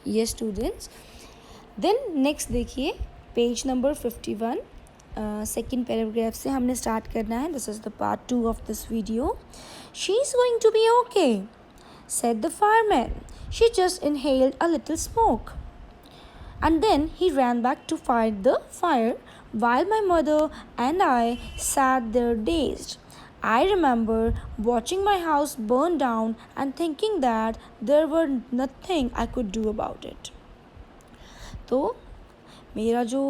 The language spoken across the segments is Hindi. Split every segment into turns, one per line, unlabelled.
Yes students. Then next देखिए पेज नंबर 51 सेकेंड पैराग्राफ से हमने स्टार्ट करना है. This is the part 2 of this video. She is going to be okay, said the fireman. She just inhaled a little smoke. And then he ran back to fight the fire while my mother and I sat there dazed. I remember watching my house burn down and thinking that there were nothing I could do about it. तो मेरा जो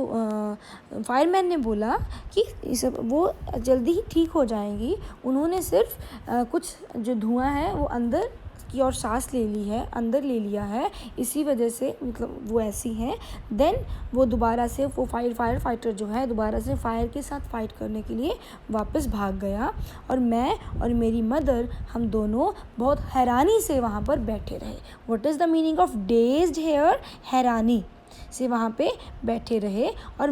फायरमैन ने बोला कि वो जल्दी ही ठीक हो जाएंगी. उन्होंने सिर्फ कुछ जो धुआं है वो अंदर की और सांस ले ली है, अंदर ले लिया है, इसी वजह से मतलब वो ऐसी हैं. देन वो दोबारा से वो फायर फाइटर जो है दोबारा से फायर के साथ फाइट करने के लिए वापस भाग गया. और मैं और मेरी मदर हम दोनों बहुत हैरानी से वहाँ पर बैठे रहे. What is the meaning of dazed here? हैरानी से वहाँ पे बैठे रहे. और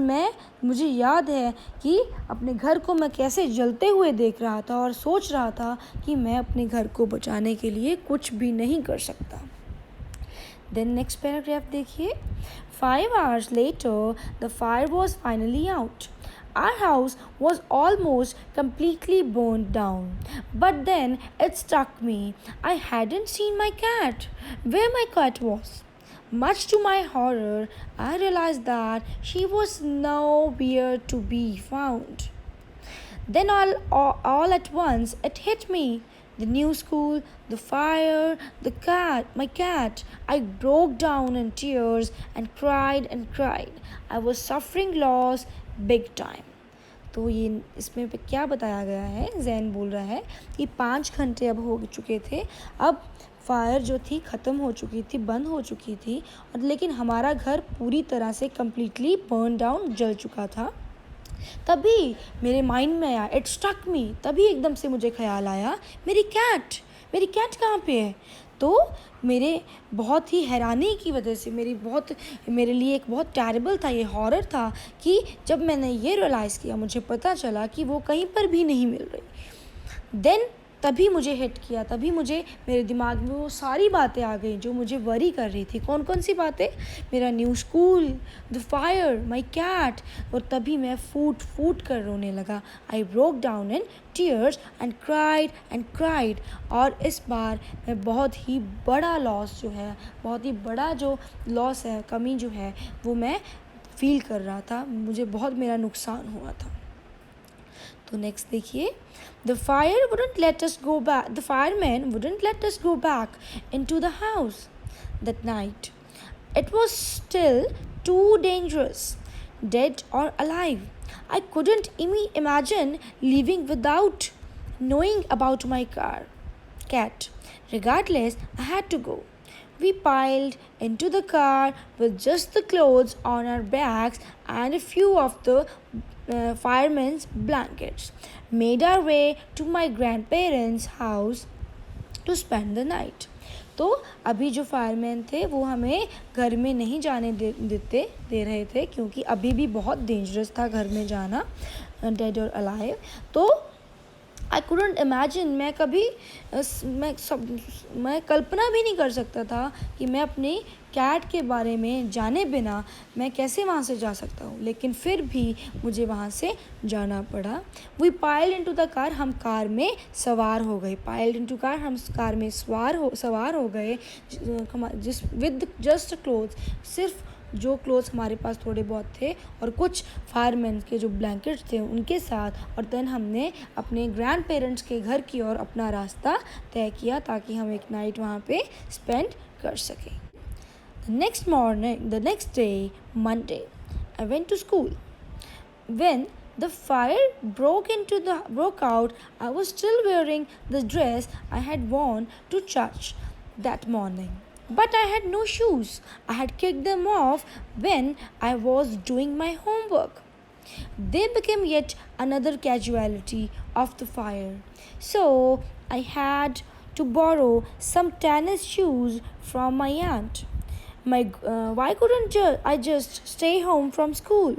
मुझे याद है कि अपने घर को मैं कैसे जलते हुए देख रहा था और सोच रहा था कि मैं अपने घर को बचाने के लिए कुछ भी नहीं कर सकता. देन नेक्स्ट पैराग्राफ देखिए. 5 hours later the fire was finally out. Our house was almost completely burned down. But then it struck me. I hadn't seen my cat. Where my cat was. Much to my horror, I realized that she was nowhere to be found. Then all at once it hit me. The new school, the fire, the cat, my cat. I broke down in tears and cried and cried. I was suffering loss big time. तो ये इसमें पे क्या बताया गया है, जैन बोल रहा है कि 5 घंटे अब हो चुके थे. अब फायर जो थी ख़त्म हो चुकी थी, बंद हो चुकी थी, और लेकिन हमारा घर पूरी तरह से कम्प्लीटली बर्न डाउन, जल चुका था. तभी मेरे माइंड में आया, इट स्ट्रक मी, तभी एकदम से मुझे ख्याल आया मेरी कैट कहाँ पे है. तो मेरे बहुत ही हैरानी की वजह से मेरे लिए एक बहुत टेरिबल था, ये हॉरर था कि जब मैंने ये रियलाइज़ किया, मुझे पता चला कि वो कहीं पर भी नहीं मिल रही. देन तभी मुझे हिट किया, तभी मेरे दिमाग में वो सारी बातें आ गई जो मुझे वरी कर रही थी. कौन कौन सी बातें? मेरा new school, the fire, my cat. और तभी मैं फूट कर रोने लगा. I broke down in tears and cried. और इस बार मैं बहुत ही बड़ा लॉस जो है, बहुत ही बड़ा जो लॉस है, कमी जो है, वो मैं फील कर रहा था. मुझे बहुत मेरा नुकसान हुआ था. तो नेक्स्ट देखिए. The fireman wouldn't let us go back into the house that night. It was still too dangerous, dead or alive. I couldn't imagine leaving without knowing about my cat. Regardless, I had to go. We piled into the car with just the clothes on our backs and a few of the firemen's blankets, made our way to my grandparents' house to spend the night. तो अभी जो फायरमैन थे वो हमें घर में नहीं जाने दे रहे थे, क्योंकि अभी भी बहुत डेंजरस था घर में जाना, डेड और अलाइव. तो आई कुडंट इमेजिन, मैं कल्पना भी नहीं कर सकता था कि मैं अपनी कैट के बारे में जाने बिना मैं कैसे वहाँ से जा सकता हूँ. लेकिन फिर भी मुझे वहाँ से जाना पड़ा. We piled into the car, हम कार में सवार हो गए. पाइल्ड इनटू कार, हम कार में सवार हो गए. विद जस्ट क्लोथ्स, सिर्फ जो क्लोथ्स हमारे पास थोड़े बहुत थे और कुछ फायरमैन के जो ब्लैंकेट्स थे उनके साथ. और देन हमने अपने ग्रैंड पेरेंट्स के घर की ओर अपना रास्ता तय किया ताकि हम एक नाइट वहाँ पे स्पेंड कर सकें. The next day, Monday, I went to school. When the fire broke out, I was still wearing the dress I had worn to church that morning. But I had no shoes. I had kicked them off when I was doing my homework. They became yet another casualty of the fire. So I had to borrow some tennis shoes from my aunt. Why couldn't I just stay home from school?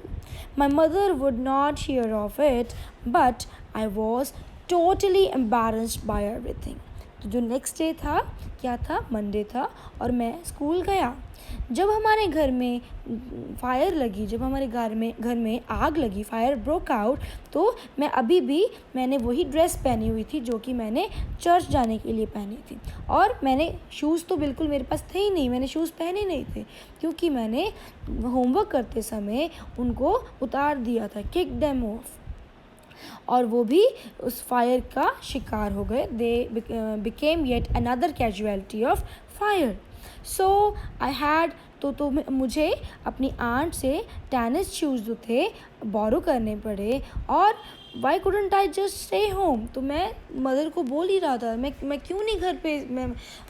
My mother would not hear of it, but I was totally embarrassed by everything. तो जो नेक्स्ट डे था क्या था, मंडे था, और मैं स्कूल गया। जब हमारे घर में फायर लगी, जब हमारे घर में आग लगी, फायर ब्रोक आउट, तो मैंने वही ड्रेस पहनी हुई थी जो कि मैंने चर्च जाने के लिए पहनी थी। और मैंने शूज़ तो बिल्कुल मेरे पास थे ही नहीं, मैंने शूज़ पहने नहीं थे क्योंकि मैंने होमवर्क करते समय उनको उतार दिया था, किक देम ऑफ, और वो भी उस फायर का शिकार हो गए। They became yet another casualty of fire. So I had तो मुझे अपनी आंट से टेनिस शूज़ जो थे बोरो करने पड़े। और why couldn't I just stay home, तो मैं मदर को बोल ही रहा था मैं क्यों नहीं घर पे मैं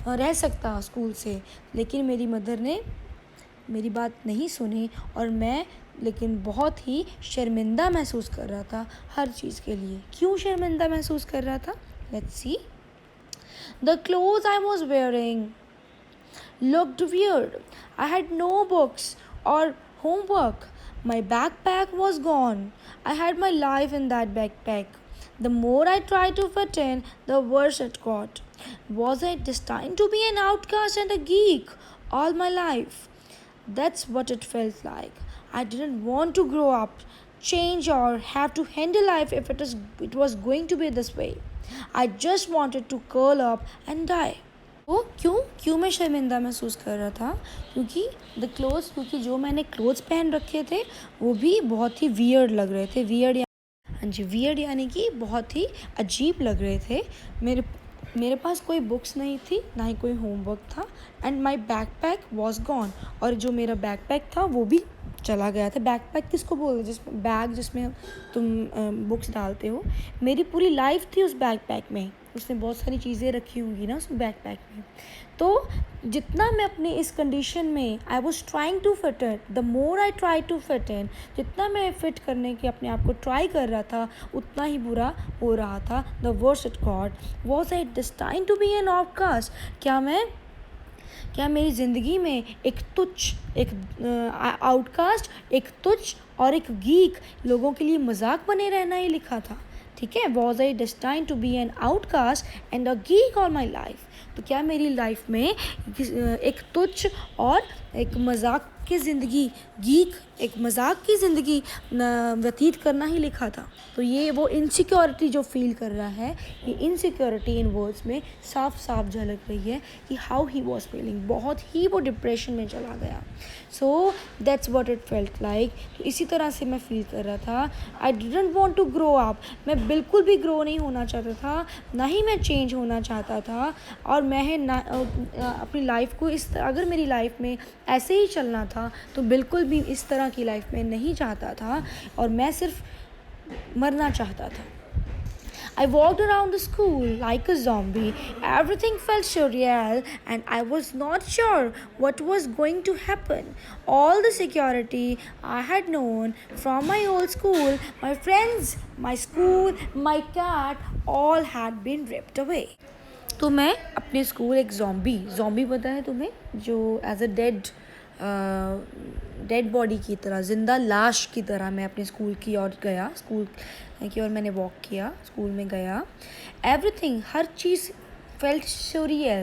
रह सकता स्कूल से, लेकिन मेरी मदर ने मेरी बात नहीं सुनी और मैं लेकिन बहुत ही शर्मिंदा महसूस कर रहा था हर चीज़ के लिए। क्यों शर्मिंदा महसूस कर रहा था? Let's see. The cloth I was wearing looked weird. I had no books or homework. My backpack was gone. I had my life in that backpack. The more I tried to fit in, the worse it got. Was I destined to be an outcast and a geek all my life? That's what it felt like. I didn't want to grow up, change, or have to handle life if it was going to be this way. I just wanted to curl up and die. वो क्यों मैं शर्मिंदा महसूस कर रहा था? क्योंकि जो मैंने क्लोथ्स पहन रखे थे वो भी बहुत ही वियर्ड लग रहे थे। हाँ जी, वियर्ड यानी कि बहुत ही अजीब लग रहे थे। मेरे पास कोई बुक्स नहीं थी, ना ही कोई होमवर्क था, and my backpack was gone, और जो मेरा बैकपैक था वो भी चला गया था। बैकपैक किसको बोलते हैं? बैग जिसमें तुम बुक्स डालते हो। मेरी पूरी लाइफ थी उस बैकपैक में, उसने बहुत सारी चीज़ें रखी होंगी ना उस बैकपैक में। तो जितना मैं अपने इस कंडीशन में I was trying to fit in, the more I try to fit in, जितना मैं फिट करने की अपने आप को ट्राई कर रहा था उतना ही बुरा हो रहा था। The worst it got. Was I destined to be an outcast? क्या मेरी ज़िंदगी में एक आउटकास्ट, एक तुच्छ और एक गीक, लोगों के लिए मजाक बने रहना ही लिखा था। ठीक है, was I destined to be an outcast and a geek all my life? तो क्या मेरी लाइफ में एक तुच्छ और एक मजाक की ज़िंदगी, एक मजाक की ज़िंदगी व्यतीत करना ही लिखा था? तो ये वो इनसिक्योरिटी जो फील कर रहा है, ये इनसिक्योरिटी इन वर्ड्स में साफ साफ झलक रही है कि हाउ ही वॉज फीलिंग। बहुत ही वो डिप्रेशन में चला गया। So that's what it felt like. तो इसी तरह से मैं फील कर रहा था। I didn't want to grow up. मैं बिल्कुल भी ग्रो नहीं होना चाहता था, ना ही मैं चेंज होना चाहता था। और मैं अपनी लाइफ को अगर मेरी लाइफ में ऐसे ही चलना था तो बिल्कुल भी इस तरह की लाइफ में नहीं चाहता था, और मैं सिर्फ मरना चाहता था। I walked around the school like a zombie. Everything felt surreal and I was not sure what was going to happen. All the security I had known from my old school, my friends, my school, my cat, all had been ripped away. तो मैं अपने स्कूल एक ज़ॉम्बी पता है तुम्हें, जो एज अ डेड बॉडी की तरह, ज़िंदा लाश की तरह मैं अपने स्कूल की ओर मैंने वॉक किया, स्कूल में गया। एवरीथिंग, हर चीज़ फेल्ट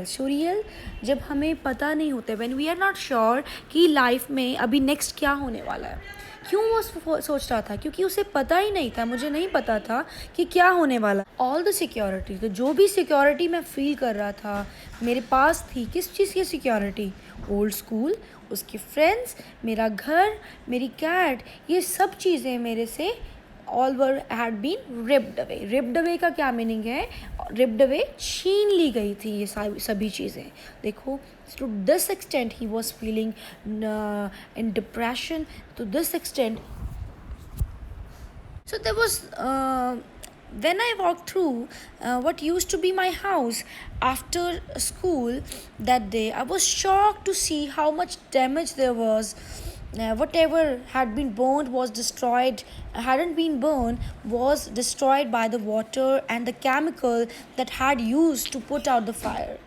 शोरियल जब हमें पता नहीं होता, when we are not sure कि लाइफ में अभी नेक्स्ट क्या होने वाला है। क्यों वो सोच रहा था? क्योंकि उसे पता ही नहीं था, मुझे नहीं पता था कि क्या होने वाला। ऑल द सिक्योरिटी, तो जो भी सिक्योरिटी मैं फील कर रहा था मेरे पास थी। किस चीज़ की सिक्योरिटी? ओल्ड स्कूल, उसके फ्रेंड्स, मेरा घर, मेरी कैट, ये सब चीज़ें मेरे से all were had been ripped away. Ripped away का क्या मीनिंग है? रिप्ड अवे, छीन ली गई थी ये सभी चीज़ें। देखो, to this extent he was feeling in depression, to this extent. So there was when I walked through what used to be my house after school that day, I was shocked to see how much damage there was. Whatever had been burned was destroyed, hadn't been burned was destroyed by the water and the chemical that had used to put out the fire.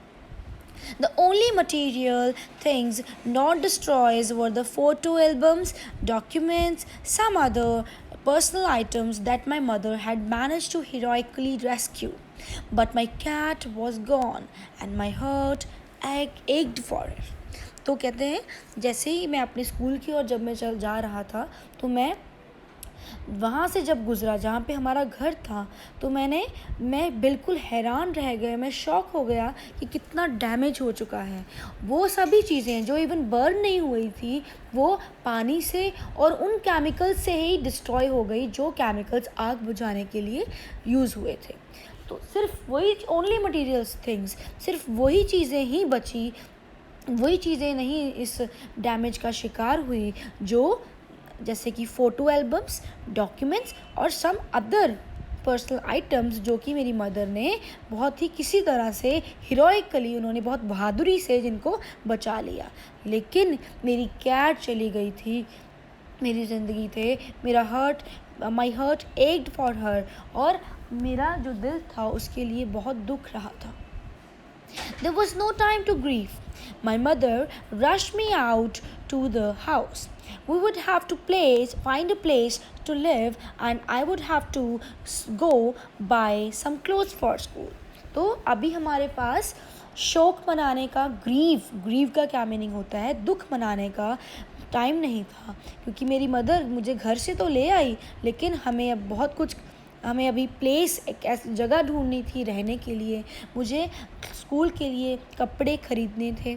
The only material things not destroyed were the photo albums, documents, some other personal items that my mother had managed to heroically rescue. But my cat was gone and my heart ached for it. तो कहते हैं जैसे ही मैं अपने स्कूल की और जब मैं चल जा रहा था तो मैं वहाँ से जब गुज़रा जहाँ पे हमारा घर था तो मैं बिल्कुल हैरान रह गया, मैं शॉक हो गया कि कितना डैमेज हो चुका है। वो सभी चीज़ें जो इवन बर्न नहीं हुई थी वो पानी से और उन केमिकल्स से ही डिस्ट्रॉय हो गई जो केमिकल्स आग बुझाने के लिए यूज़ हुए थे। तो सिर्फ वही ओनली मटेरियल्स थिंग्स, सिर्फ वही चीज़ें ही बची, वही चीज़ें नहीं इस डैमेज का शिकार हुई जो जैसे कि फ़ोटो एल्बम्स, डॉक्यूमेंट्स और सम अदर पर्सनल आइटम्स जो कि मेरी मदर ने बहुत ही किसी तरह से हीरोइकली उन्होंने बहुत बहादुरी से जिनको बचा लिया। लेकिन मेरी कैट चली गई थी मेरी ज़िंदगी थे, माई हर्ट एक्ड फॉर हर, और मेरा जो दिल था उसके लिए बहुत दुख रहा था। There was no time to grieve. My mother rushed me out to the house. We would have to find a place to live, and I would have to go buy some clothes for school. तो अभी हमारे पास शोक मनाने का ग्रीव का क्या मीनिंग होता है, दुख मनाने का टाइम नहीं था, क्योंकि मेरी मदर मुझे घर से तो ले आई लेकिन हमें अभी एक ऐसी जगह ढूंढनी थी रहने के लिए, मुझे स्कूल के लिए कपड़े खरीदने थे।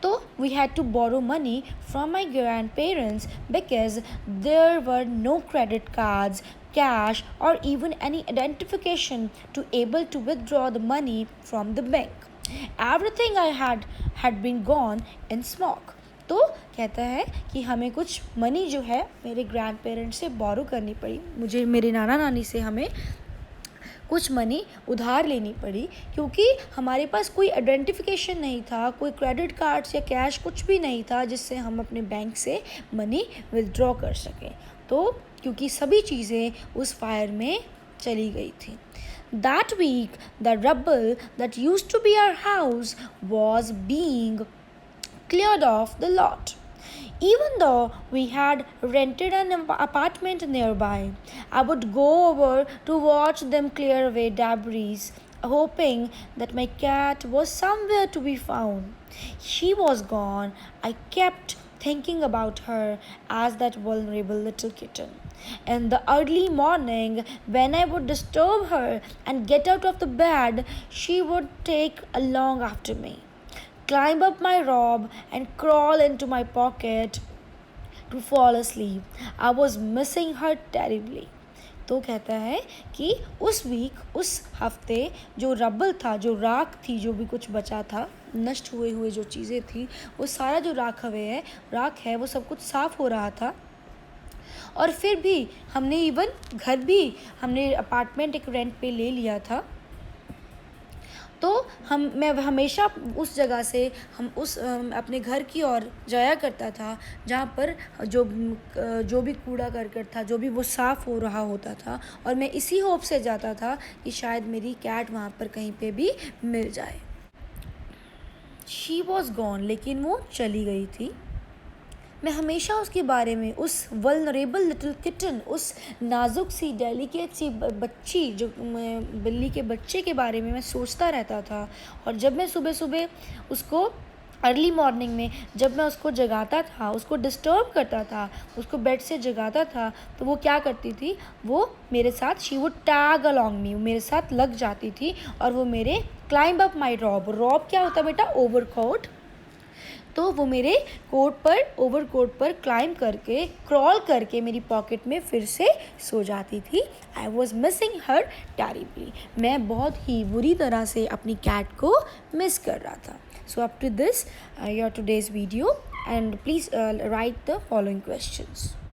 तो we had to borrow money from my grandparents because there were no credit cards, cash or even any identification to able to withdraw the money from the bank. Everything I had been gone in smoke. तो कहता है कि हमें कुछ मनी जो है मेरे ग्रैंड पेरेंट्स से बोरो करनी पड़ी, मुझे मेरे नाना नानी से हमें कुछ मनी उधार लेनी पड़ी, क्योंकि हमारे पास कोई आइडेंटिफिकेशन नहीं था, कोई क्रेडिट कार्ड्स या कैश कुछ भी नहीं था जिससे हम अपने बैंक से मनी विथड्रॉ कर सकें। तो क्योंकि सभी चीज़ें उस फायर में चली गई थी। That week, the rubble that used to be our house was being cleared off the lot. Even though we had rented an apartment nearby, I would go over to watch them clear away debris, hoping that my cat was somewhere to be found. She was gone. I kept thinking about her as that vulnerable little kitten. In the early morning, when I would disturb her and get out of the bed, she would take along after me, climb up my robe and crawl into my pocket to fall asleep. I was missing her terribly. तो कहता है कि उस हफ्ते जो रबल था, जो राख थी, जो भी कुछ बचा था, नष्ट हुए जो चीज़ें थी, वो सारा जो राख है वो सब कुछ साफ़ हो रहा था। और फिर भी हमने अपार्टमेंट एक रेंट पे ले लिया था। तो मैं हमेशा उस जगह से अपने घर की ओर जाया करता था जहाँ पर जो भी कूड़ा करकट था, जो भी वो साफ़ हो रहा होता था, और मैं इसी होप से जाता था कि शायद मेरी कैट वहाँ पर कहीं पे भी मिल जाए। शी वॉज गॉन, लेकिन वो चली गई थी। मैं हमेशा उसके बारे में, उस वल्नरेबल लिटिल किटन, उस नाजुक सी डेलिकेट सी बच्ची, जो बिल्ली के बच्चे के बारे में मैं सोचता रहता था। और जब मैं सुबह उसको अर्ली मॉर्निंग में जब मैं उसको जगाता था, उसको डिस्टर्ब करता था, उसको बेड से जगाता था, तो वो क्या करती थी, वो मेरे साथ शी वुड टैग अलॉन्ग मी, मेरे साथ लग जाती थी और वो मेरे क्लाइंब अप माई रॉब क्या होता बेटा, ओवरकोट। तो वो मेरे ओवरकोट पर क्रॉल करके मेरी पॉकेट में फिर से सो जाती थी। I was missing her terribly, मैं बहुत ही बुरी तरह से अपनी कैट को मिस कर रहा था। So up to this your today's video, and please write the following questions.